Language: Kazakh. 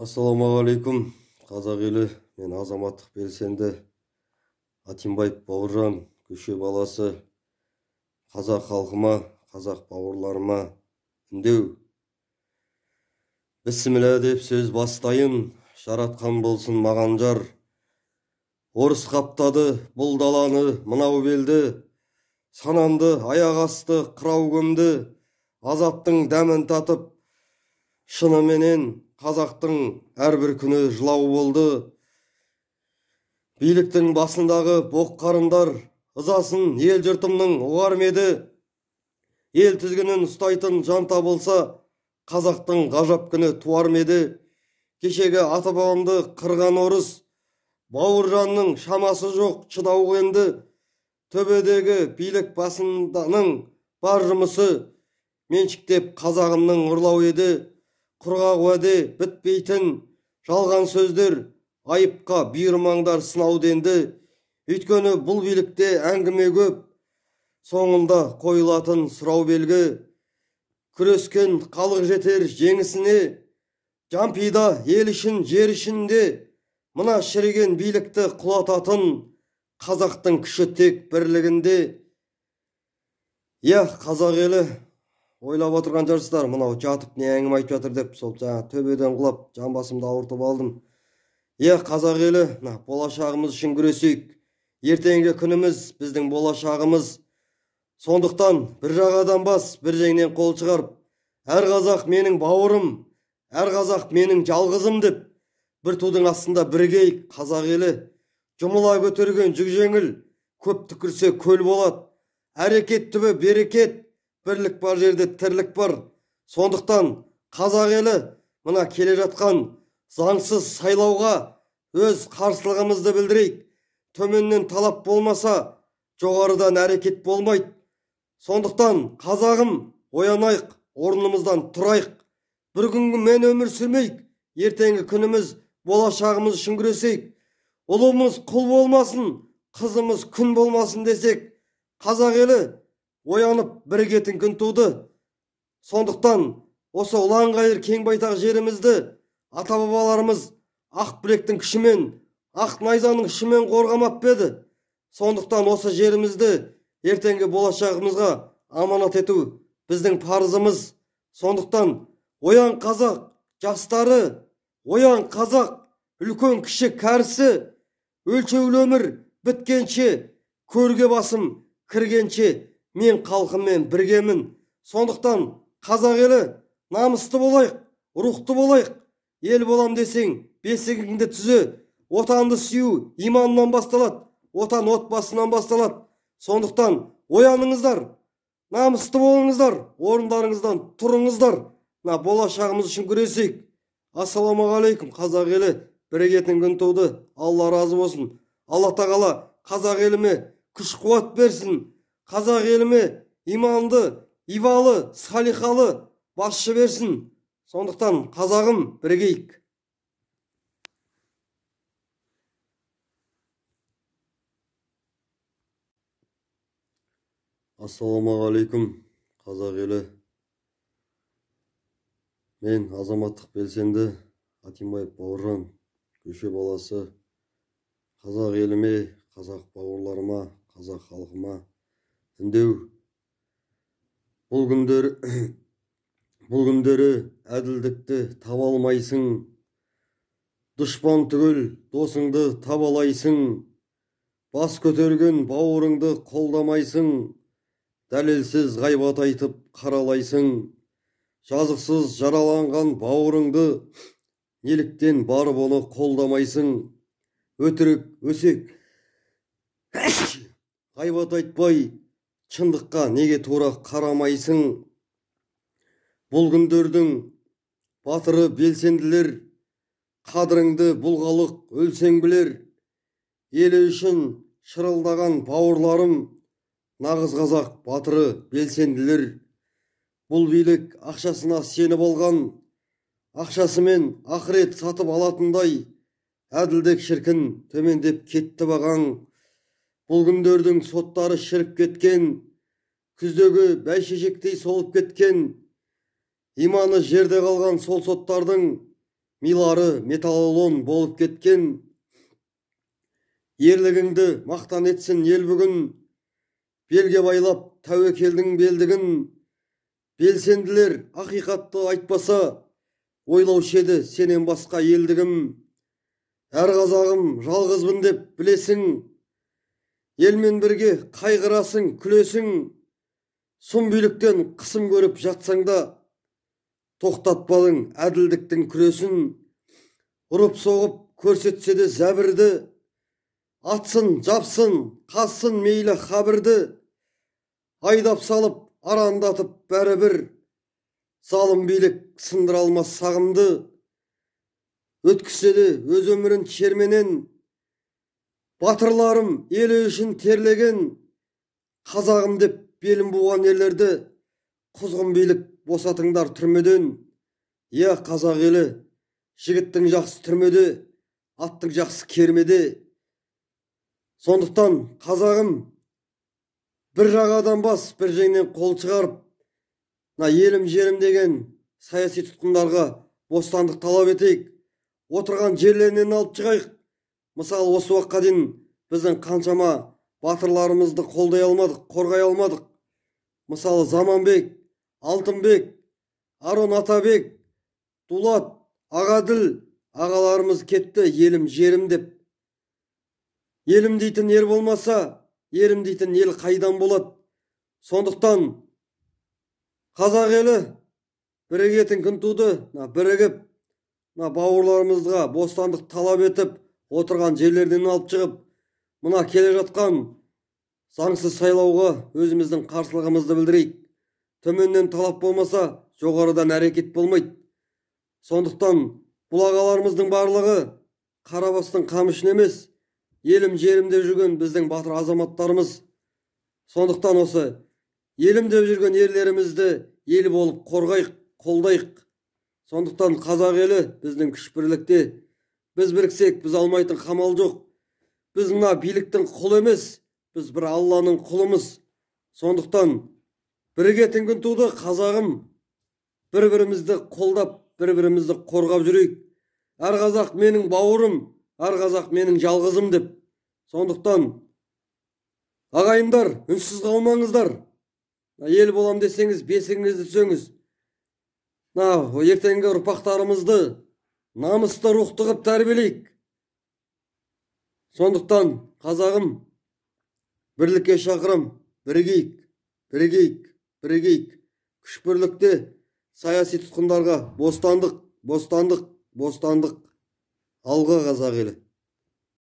Ассалаумағалейкум, қазақ елі. Мен азаматтық белсенді Атимбаев Бауыржан, көше баласы. Қазақ халқыма, қазақ бауырларыма үндеу. Бісміллә деп сөз бастайын, жаратқан болсын маған жар. Орыс қаптады бұл даланы, мынау белді, санамды аяқ асты қырау көмді, азаптың дәмін татып, шыныменен қазақтың әрбір күні жылау болды. Биліктің басындағы боқ қарындар ызасын ел жұртымның ұғар ма еді? Ел тізгінін ұстайтын жанта болса, қазақтың ғажап күні туар ма еді? Кешегі ата бабамды қырған орыс, Бауыржанның шамасы жоқ шыдау енді. Төбедегі билік басынданың бар жұмысы меншіктеп қазағымның ұрлау еді. Құрғақ уәде бітпейтін жалған сөздер, айыпқа бұйырмаңдар сынау денді. Өйткені бұл билікте әңгіме көп, соңында қойылатын сұрау белгі. Күрескен халық жетер жеңісіне, жампида ел үшін жер ішінде, мына шіріген билікті құлататын қазақтың күші тек бірлігінде. Қазақ елі, ойлап отырған жарыстар, мынау жатып не әңгіме айтып жатыр деп, сол жаңа төбеден құлап, жан басымды ауыртып алдым. Қазақ елі, болашағымыз үшін күресейік. Ертеңгі күніміз біздің болашағымыз. Сондықтан бір жағадан бас, бір жеңнен қол шығарып, әр қазақ менің бауырым, әр қазақ менің жалғызым деп, бір тудың астында бірігейік. Қазақ елі, жұмыла көтерген жүк жеңіл, көп түкірсе көл болады. Әрекет түбі берекет, бірлік бар жерде тірлік бар. Сондықтан қазақ елі, мына келе жатқан заңсыз сайлауға өз қарсылығымызды білдірейік. Төменнен талап болмаса, жоғарыдан әрекет болмайды. Сондықтан қазағым, оянайық, орнымыздан тұрайық. Бір күнмен өмір сүрмейік, ертеңгі күніміз, болашағымыз үшін күресейік. Ұлымыз құл болмасын, қызымыз күн болмасын десек, қазақ елі оянып бірігетін күн туды. Сондықтан осы ұлан-ғайыр кең байтақ жерімізді ата-бабаларымыз ақ білектің күшімен, ақ найзаның күшімен қорғамап еді. Сондықтан осы жерімізді ертеңгі болашағымызға аманат ету біздің парызымыз. Сондықтан оян қазақ жастары, оян қазақ үлкен кіші кәрісі, өлшеулі өмір біткенше, көрге басым кіргенше, мен халқыммен біргемін. Сондықтан қазақ елі, намысты болайық, рухты болайық. Ел болам десең, бесігіңді түзе. Отанды сүю иманнан басталады, отан отбасынан басталады. Сондықтан ояныңыздар, намысты болыңыздар, орындарыңыздан тұрыңыздар. Болашағымыз үшін күресейік. Ассалаумағалейкум, қазақ елі, бірігетін күн туды. Алла разы болсын. Алла тағала қазақ еліме күш қуат берсін. Қазақ еліме иманды, ибалы, салихалы басшы берсін. Сондықтан қазағым, бірігейік. Ассалаумағалейкум, қазақ елі. Мен азаматтық белсенді Атимбаев Бауыржан, көше баласы. Қазақ еліме, қазақ бауырларыма, қазақ халқыма үндеу. Бұл күндері әділдікті таба алмайсың, дұшпан түгіл досыңды табалайсың, бас көтерген бауырыңды қолдамайсың, дәлелсіз ғайбат айтып қаралайсың, жазықсыз жараланған бауырыңды неліктен барып оны қолдамайсың, өтірік өсек ғайбат айтпай, шындыққа неге тура қарамайсың? Бұл күндердің батыры белсенділер, қадіріңді бұлғалық өлсең білер. Елі үшін шырылдаған бауырларым, нағыз қазақ батыры белсенділер. Бұл билік ақшасына сеніп алған, ақшасымен ақырет сатып алатындай, әділдік шіркін төмендеп кетті бағаң. Бұл күндердің соттары шіріп кеткен, күздегі бәйшешектей солып кеткен, иманы жерде қалған сол соттардың милары металлолом болып кеткен. Ерлігіңді мақтан етсін ел бүгін, белге байлап тәуекелдің белдігін. Белсенділер ақиқатты айтпаса, ойлаушы еді сенен басқа елдігім. Әр қазағым жалғызбын деп білесің, елмен бірге қайғырасың, күлесің. Сұм биліктен қысым көріп жатсаң да, тоқтатпадың әділдіктің күресін. Ұрып соғып көрсетсе де зәбірді, атсын, жапсын, қассын мейлі қабірді. Айдап салып, арандатып бәрібір, залым билік сындыра алмас сағымды. Өткізсе де өз өмірін шерменен, батырларым елі үшін терлеген. Қазағым деп белін буған ерлерді, құзғын билік босатыңдар түрмеден. Е қазақ елі, жігіттің жақсы түрмеде, аттың жақсы кермеде. Сондықтан қазағым, бір жағадан бас, бір жеңнен қол шығарып, елім жерім деген саяси тұтқындарға бостандық талап етейік. Отырған жерлерінен алып шығайық. Мысалы, осы уақытқа дейін біздің қаншама батырларымызды қолдай алмадық, қорғай алмадық. Мысалы, Заманбек, Алтынбек, Арон Атабек, Дулат, Ағаділ ағаларымыз кетті елім жерім деп. Елім дейтін ер болмаса, ерім дейтін ел қайдан болады? Сондықтан қазақ елі бірігетін күн туды. Бірігіп, бауырларымызға бостандық талап етіп, отырған жерлерден алып шығып, мына келе жатқан заңсыз сайлауға өзіміздің қарсылығымызды білдірейік. Төменнен талап болмаса, жоғарыдан әрекет болмайды. Сондықтан бұл ағаларымыздың барлығы қарабастың қамышын емес, елім жерімде жүрген біздің батыр азаматтарымыз. Сондықтан осы елім деп жүрген ерлерімізді ел болып қорғайық, қолдайық. Сондықтан қазақ елі біздің күш бірлікте. Біз біріксек, біз алмайтын қамал жоқ. Біз мына биліктің құлы емес, біз бір Алланың құлымыз. Сондықтан бірігетін күн туды, қазағым. Бір-бірімізді қолдап, бір-бірімізді қорғап жүрейік. Әр қазақ менің бауырым, әр қазақ менің жалғызым деп. Сондықтан ағайындар, үнсіз қалмаңыздар. Ел болам десеңіз, бесігіңізді түсеңіз. Ертеңгі ұрпақтарымызды намысты рухты қып тәрбиелейік. Сондықтан қазағым, бірлікке шақырам, бірігейік, бірігейік, бірігейік. Күш бірлікте саяси тұтқындарға бостандық, бостандық, бостандық. Алға қазақ елі.